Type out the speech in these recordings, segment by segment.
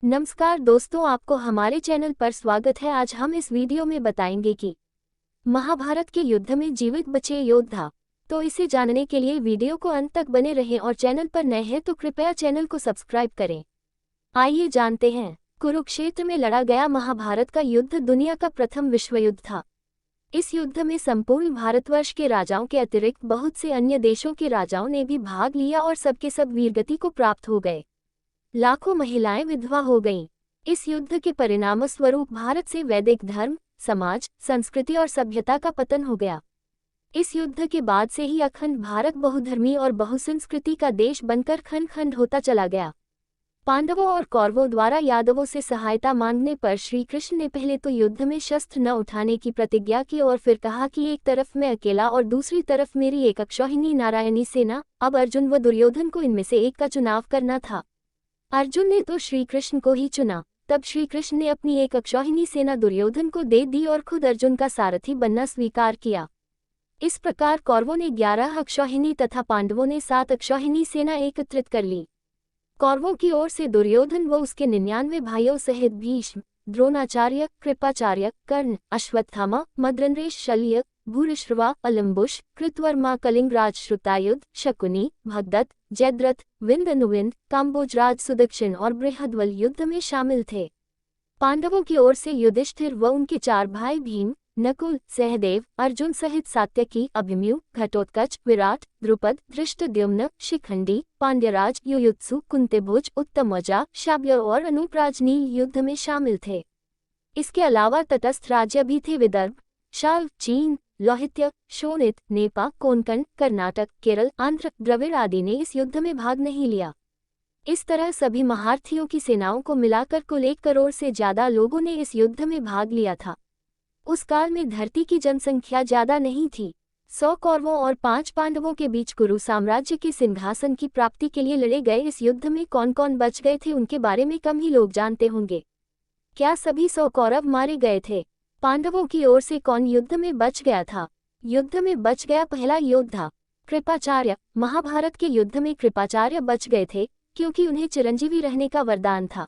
नमस्कार दोस्तों, आपको हमारे चैनल पर स्वागत है। आज हम इस वीडियो में बताएंगे कि महाभारत के युद्ध में जीवित बचे योद्धा। तो इसे जानने के लिए वीडियो को अंत तक बने रहें और चैनल पर नए हैं तो कृपया चैनल को सब्सक्राइब करें। आइए जानते हैं। कुरुक्षेत्र में लड़ा गया महाभारत का युद्ध दुनिया का प्रथम विश्व युद्ध था। इस युद्ध में संपूर्ण भारतवर्ष के राजाओं के अतिरिक्त बहुत से अन्य देशों के राजाओं ने भी भाग लिया और सबके सब वीरगति को प्राप्त हो गए। लाखों महिलाएं विधवा हो गईं। इस युद्ध के परिणामस्वरूप भारत से वैदिक धर्म, समाज, संस्कृति और सभ्यता का पतन हो गया। इस युद्ध के बाद से ही अखंड भारत बहुधर्मी और बहुसंस्कृति का देश बनकर खंड खंड होता चला गया। पांडवों और कौरवों द्वारा यादवों से सहायता मांगने पर श्री कृष्ण ने पहले तो युद्ध में शस्त्र न उठाने की प्रतिज्ञा की और फिर कहा कि एक तरफ मैं अकेला और दूसरी तरफ मेरी एक अक्षौहिणी नारायणी सेना। अब अर्जुन व दुर्योधन को इनमें से एक का चुनाव करना था। अर्जुन ने तो श्री कृष्ण को ही चुना। तब श्री कृष्ण ने अपनी एक अक्षौहिणी सेना दुर्योधन को दे दी और खुद अर्जुन का सारथी बनना स्वीकार किया। इस प्रकार कौरवों ने 11 अक्षौहिणी तथा पांडवों ने 7 अक्षौहिणी सेना एकत्रित कर ली। कौरवों की ओर से दुर्योधन व उसके 99 भाइयों सहित भीष्म, द्रोणाचार्य, कृपाचार्य, कर्ण, अश्वत्थामा, मद्रनरेश, शल्य, भूरिश्रवा, अलम्बुश, कृतवर्मा, कलिंगराज, श्रुतायुध, शकुनी, भगदत्त, जयद्रथ, विंद, काम्बोजराज, सुदक्षिण और बृहद्बल युद्ध में शामिल थे। पांडवों की ओर से युधिष्ठिर व उनके 4 भाई भीम, नकुल, सहदेव, अर्जुन सहित सात्यकी, अभिमन्यु, घटोत्कच, विराट, द्रुपद, धृष्टद्युम्न, शिखंडी, पांड्यराज, युयुत्सु, कुंतीभोज, उत्तमौजा, शाब्य और अनूपराज नील युद्ध में शामिल थे। इसके अलावा तटस्थ राज्य भी थे। विदर्भ, शाल, चीन, लोहित्य, शोणित, नेपा, कोंकण, कर्नाटक, केरल, आंध्र, द्रविड़ आदि ने इस युद्ध में भाग नहीं लिया। इस तरह सभी महारथियों की सेनाओं को मिलाकर कुल 1 करोड़ से ज्यादा लोगों ने इस युद्ध में भाग लिया था। उस काल में धरती की जनसंख्या ज्यादा नहीं थी। 100 कौरवों और 5 पांडवों के बीच कुरु साम्राज्य के सिंहासन की प्राप्ति के लिए लड़े गए इस युद्ध में कौन कौन बच गए थे उनके बारे में कम ही लोग जानते होंगे। क्या सभी 100 कौरव मारे गए थे? पांडवों की ओर से कौन युद्ध में बच गया था? युद्ध में बच गया पहला योद्धा कृपाचार्य। महाभारत के युद्ध में कृपाचार्य बच गए थे क्योंकि उन्हें चिरंजीवी रहने का वरदान था।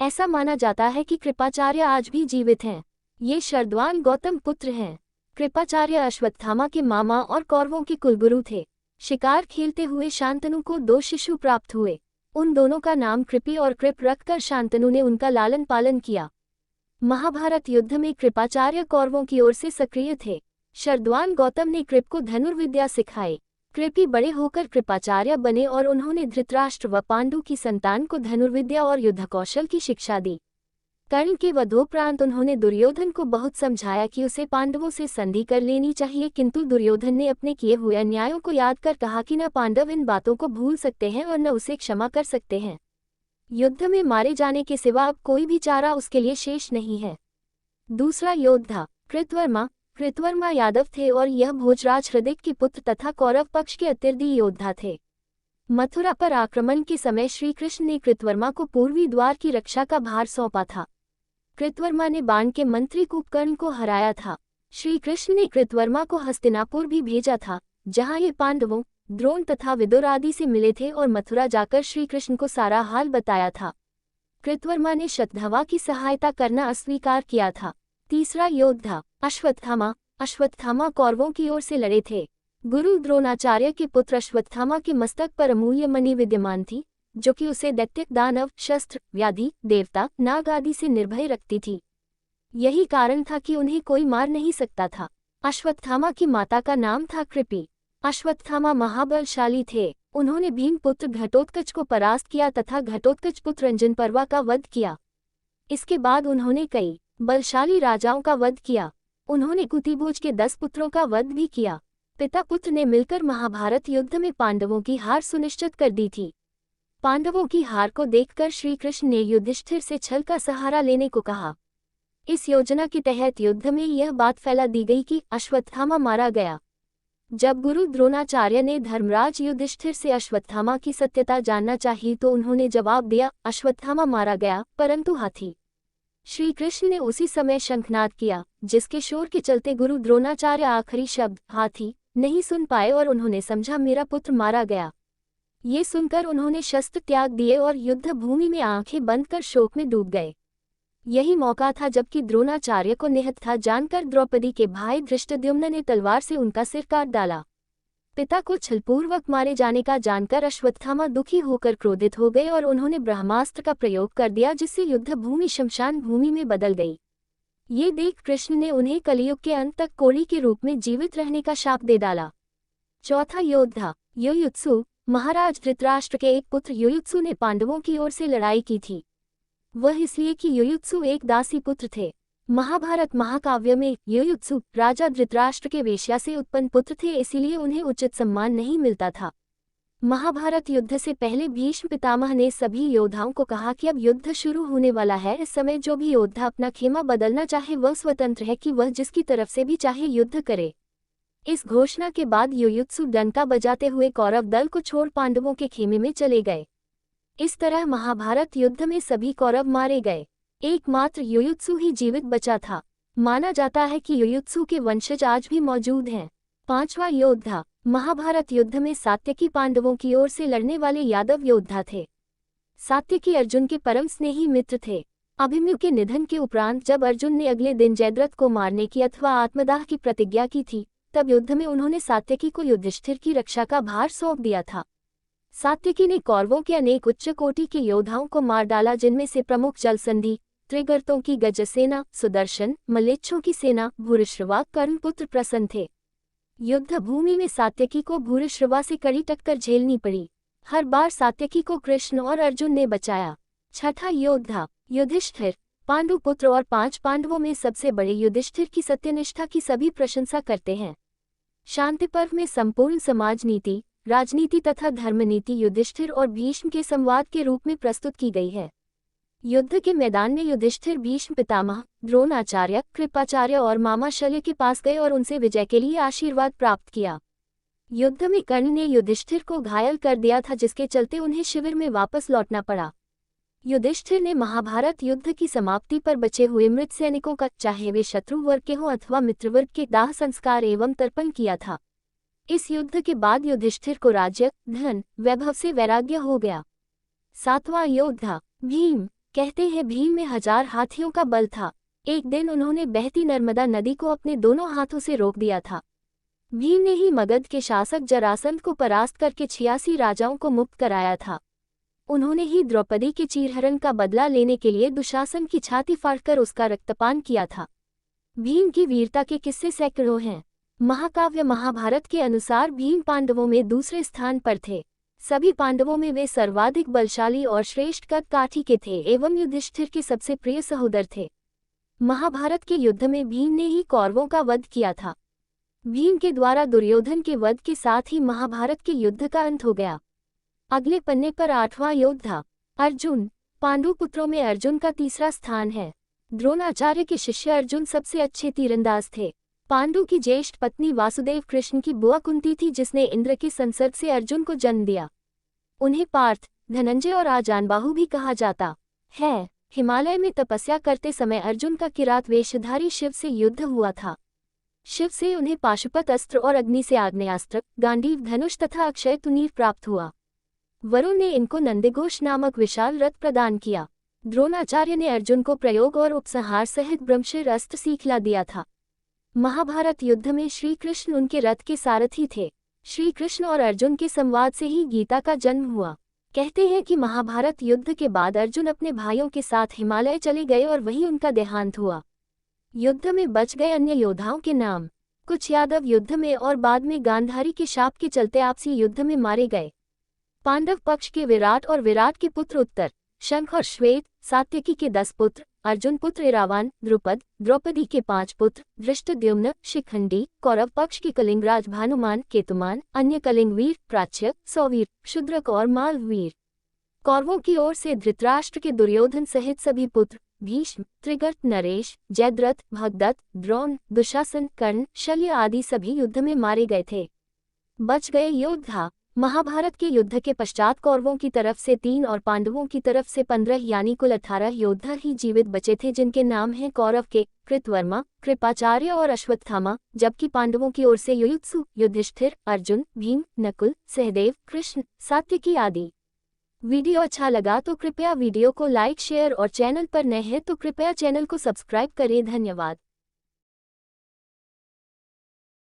ऐसा माना जाता है कि कृपाचार्य आज भी जीवित हैं। ये शरद्वान गौतम पुत्र हैं। कृपाचार्य अश्वत्थामा के मामा और कौरवों के कुलगुरु थे। शिकार खेलते हुए शांतनु को 2 शिशु प्राप्त हुए। उन दोनों का नाम कृपि और कृप रखकर शांतनु ने उनका लालन पालन किया। महाभारत युद्ध में कृपाचार्य कौरवों की ओर से सक्रिय थे। शरद्वान गौतम ने कृप को धनुर्विद्या सिखाई। कृपि बड़े होकर कृपाचार्य बने और उन्होंने धृतराष्ट्र व पांडु की संतान को धनुर्विद्या और युद्ध कौशल की शिक्षा दी। कर्ण के वधोपरांत उन्होंने दुर्योधन को बहुत समझाया कि उसे पांडवों से संधि कर लेनी चाहिए, किंतु दुर्योधन ने अपने किए हुए अन्यायों को याद कर कहा कि न पांडव इन बातों को भूल सकते हैं और न उसे क्षमा कर सकते हैं। युद्ध में मारे जाने के सिवा अब कोई भी चारा उसके लिए शेष नहीं है। दूसरा योद्धा कृतवर्मा। कृतवर्मा यादव थे और यह भोजराज हृदय के पुत्र तथा कौरव पक्ष के अतिरथी योद्धा थे। मथुरा पर आक्रमण के समय श्री कृष्ण ने कृतवर्मा को पूर्वी द्वार की रक्षा का भार सौंपा था। कृतवर्मा ने बाण के मंत्री कुंभकर्ण को हराया था। श्री कृष्ण ने कृतवर्मा को हस्तिनापुर भी भेजा था, जहां ये पांडवों, द्रोण तथा विदुर आदि से मिले थे और मथुरा जाकर श्री कृष्ण को सारा हाल बताया था। कृतवर्मा ने शतधवा की सहायता करना अस्वीकार किया था। तीसरा योद्धा अश्वत्थामा। अश्वत्थामा कौरवों की ओर से लड़े थे। गुरु द्रोणाचार्य के पुत्र अश्वत्थामा के मस्तक पर अमूल्य मणि विद्यमान थी, जो कि उसे दैत्य, दानव, शस्त्र, व्याधि, देवता, नाग आदि से निर्भय रखती थी। यही कारण था कि उन्हें कोई मार नहीं सकता था। अश्वत्थामा की माता का नाम था कृपि। अश्वत्थामा महाबलशाली थे। उन्होंने भीमपुत्र घटोत्कच को परास्त किया तथा घटोत्कच पुत्र अंजनपर्वा का वध किया। इसके बाद उन्होंने कई बलशाली राजाओं का वध किया। उन्होंने कुंतीभोज के 10 पुत्रों का वध भी किया। पिता पुत्र ने मिलकर महाभारत युद्ध में पांडवों की हार सुनिश्चित कर दी थी। पांडवों की हार को देखकर श्री कृष्ण ने युधिष्ठिर से छल का सहारा लेने को कहा। इस योजना के तहत युद्ध में यह बात फैला दी गई कि अश्वत्थामा मारा गया। जब गुरु द्रोणाचार्य ने धर्मराज युधिष्ठिर से अश्वत्थामा की सत्यता जानना चाहिए तो उन्होंने जवाब दिया, अश्वत्थामा मारा गया परंतु हाथी। श्री कृष्ण ने उसी समय शंखनाद किया, जिसके शोर के चलते गुरु द्रोणाचार्य आखिरी शब्द हाथी नहीं सुन पाए और उन्होंने समझा मेरा पुत्र मारा गया। ये सुनकर उन्होंने शस्त्र त्याग दिए और युद्ध भूमि में आंखें बंद कर शोक में डूब गए। यही मौका था जबकि द्रोणाचार्य को निहत था जानकर द्रौपदी के भाई धृष्टद्युम्न ने तलवार से उनका सिर काट डाला। पिता को छलपूर्वक मारे जाने का जानकर अश्वत्थामा दुखी होकर क्रोधित हो गए और उन्होंने ब्रह्मास्त्र का प्रयोग कर दिया, जिससे युद्ध भूमि शमशान भूमि में बदल गई। ये देख कृष्ण ने उन्हें कलियुग के अंत तक कोढ़ी के रूप में जीवित रहने का शाप दे डाला। चौथा योद्धा युयुत्सु। महाराज धृतराष्ट्र के एक पुत्र युयुत्सु ने पांडवों की ओर से लड़ाई की थी। वह इसलिए कि युयुत्सु एक दासी पुत्र थे। महाभारत महाकाव्य में युयुत्सु राजा धृतराष्ट्र के वेश्या से उत्पन्न पुत्र थे, इसीलिए उन्हें उचित सम्मान नहीं मिलता था। महाभारत युद्ध से पहले भीष्म पितामह ने सभी योद्धाओं को कहा कि अब युद्ध शुरू होने वाला है। इस समय जो भी योद्धा अपना खेमा बदलना चाहे वह स्वतंत्र है कि वह जिसकी तरफ से भी चाहे युद्ध करे। इस घोषणा के बाद युयुत्सु डंका बजाते हुए कौरव दल को छोड़ पांडवों के खेमे में चले गए। इस तरह महाभारत युद्ध में सभी कौरव मारे गए। एकमात्र युयुत्सु ही जीवित बचा था। माना जाता है कि युयुत्सु के वंशज आज भी मौजूद हैं। पांचवा योद्धा। महाभारत युद्ध में सात्यकी पांडवों की ओर से लड़ने वाले यादव योद्धा थे। सात्यकी अर्जुन के परम स्नेही मित्र थे। अभिमन्यु के निधन के उपरांत जब अर्जुन ने अगले दिन जयद्रथ को मारने की अथवा आत्मदाह की प्रतिज्ञा की थी, तब युद्ध में उन्होंने सात्यकी को युधिष्ठिर की रक्षा का भार सौंप दिया था। सात्यकी ने कौरवों के अनेक उच्च कोटि के योद्धाओं को मार डाला, जिनमें से प्रमुख जलसंधि, त्रिगर्तों की गजसेना, सुदर्शन, मल्लेच्छों की सेना, भूरिश्रवा, कर्णपुत्र प्रसन्न थे। युद्ध भूमि में सात्यकी को भूरिश्रवा से कड़ी टक्कर झेलनी पड़ी। हर बार सात्यकी को कृष्ण और अर्जुन ने बचाया। छठा योद्धा युधिष्ठिर। पांडुपुत्र और 5 पांडवों में सबसे बड़े युधिष्ठिर की सत्यनिष्ठा की सभी प्रशंसा करते हैं। शांति पर्व में संपूर्ण समाज नीति, राजनीति तथा धर्मनीति युधिष्ठिर और भीष्म के संवाद के रूप में प्रस्तुत की गई है। युद्ध के मैदान में युधिष्ठिर भीष्म पितामह, द्रोणाचार्य, कृपाचार्य और मामा शल्य के पास गए और उनसे विजय के लिए आशीर्वाद प्राप्त किया। युद्ध में कर्ण ने युधिष्ठिर को घायल कर दिया था, जिसके चलते उन्हें शिविर में वापस लौटना पड़ा। युधिष्ठिर ने महाभारत युद्ध की समाप्ति पर बचे हुए मृत सैनिकों का, चाहे वे शत्रु वर्ग के हों अथवा मित्र वर्ग के, दाह संस्कार एवं तर्पण किया था। इस युद्ध के बाद युधिष्ठिर को राज्य, धन, वैभव से वैराग्य हो गया। सातवां योद्धा भीम। कहते हैं भीम में 1000 हाथियों का बल था। एक दिन उन्होंने बहती नर्मदा नदी को अपने दोनों हाथों से रोक दिया था। भीम ने ही मगध के शासक जरासंध को परास्त करके 86 राजाओं को मुक्त कराया था। उन्होंने ही द्रौपदी के चीरहरण का बदला लेने के लिए दुशासन की छाती फाड़कर उसका रक्तपान किया था। भीम की वीरता के किस्से सैकड़ों हैं। महाकाव्य महाभारत के अनुसार भीम पांडवों में दूसरे स्थान पर थे। सभी पांडवों में वे सर्वाधिक बलशाली और श्रेष्ठ कद काठी के थे एवं युधिष्ठिर के सबसे प्रिय सहोदर थे। महाभारत के युद्ध में भीम ने ही कौरवों का वध किया था। भीम के द्वारा दुर्योधन के वध के साथ ही महाभारत के युद्ध का अंत हो गया। अगले पन्ने पर 8वां योद्धा अर्जुन। पांडुपुत्रों में अर्जुन का तीसरा स्थान है। द्रोणाचार्य के शिष्य अर्जुन सबसे अच्छे तीरंदाज थे। पांडु की ज्येष्ठ पत्नी वासुदेव कृष्ण की बुआ कुंती थी, जिसने इंद्र के संसर्ग से अर्जुन को जन्म दिया। उन्हें पार्थ, धनंजय और आजानबाहु भी कहा जाता है। हिमालय में तपस्या करते समय अर्जुन का किरात वेशधारी शिव से युद्ध हुआ था। शिव से उन्हें पाशुपत अस्त्र और अग्नि से आग्नेयास्त्र, गांडीव धनुष तथा अक्षय तुनीर प्राप्त हुआ। वरुण ने इनको नंदिघोष नामक विशाल रथ प्रदान किया। द्रोणाचार्य ने अर्जुन को प्रयोग और उपसंहार सहित ब्रह्मशिर अस्त्र सिखला दिया था। महाभारत युद्ध में श्री कृष्ण उनके रथ के सारथी थे। श्री कृष्ण और अर्जुन के संवाद से ही गीता का जन्म हुआ। कहते हैं कि महाभारत युद्ध के बाद अर्जुन अपने भाइयों के साथ हिमालय चले गए और वहीं उनका देहांत हुआ। युद्ध में बच गए अन्य योद्धाओं के नाम। कुछ यादव युद्ध में और बाद में गांधारी के शाप के चलते आपसी युद्ध में मारे गए। पांडव पक्ष के विराट और विराट के पुत्र उत्तर, शंख और श्वेत, सात्यकी के 10 पुत्र, अर्जुन पुत्र इरावान, द्रुपद, द्रौपदी के 5 पुत्र, धृष्टद्युम्न, शिखंडी, कौरव पक्ष के कलिंगराज भानुमान, केतुमान, अन्य कलिंगवीर, प्राच्य, सौवीर, शूद्रक और मालवीर। कौरवों की ओर से धृतराष्ट्र के दुर्योधन सहित सभी पुत्र, भीष्म, त्रिगर्त, नरेश, जयद्रथ, भगदत्त, द्रोण, दुशासन, कर्ण, शल्य आदि सभी युद्ध में मारे गए थे। बच गए योद्धा महाभारत के युद्ध के पश्चात कौरवों की तरफ से 3 और पांडवों की तरफ से 15 यानी कुल 18 योद्धा ही जीवित बचे थे, जिनके नाम हैं कौरव के कृतवर्मा, कृपाचार्य और अश्वत्थामा, जबकि पांडवों की ओर से युयुत्सु, युधिष्ठिर, अर्जुन, भीम, नकुल, सहदेव, कृष्ण, सात्यकी आदि। वीडियो अच्छा लगा तो कृपया वीडियो को लाइक, शेयर और चैनल पर नए हैं तो कृपया चैनल को सब्सक्राइब करें। धन्यवाद।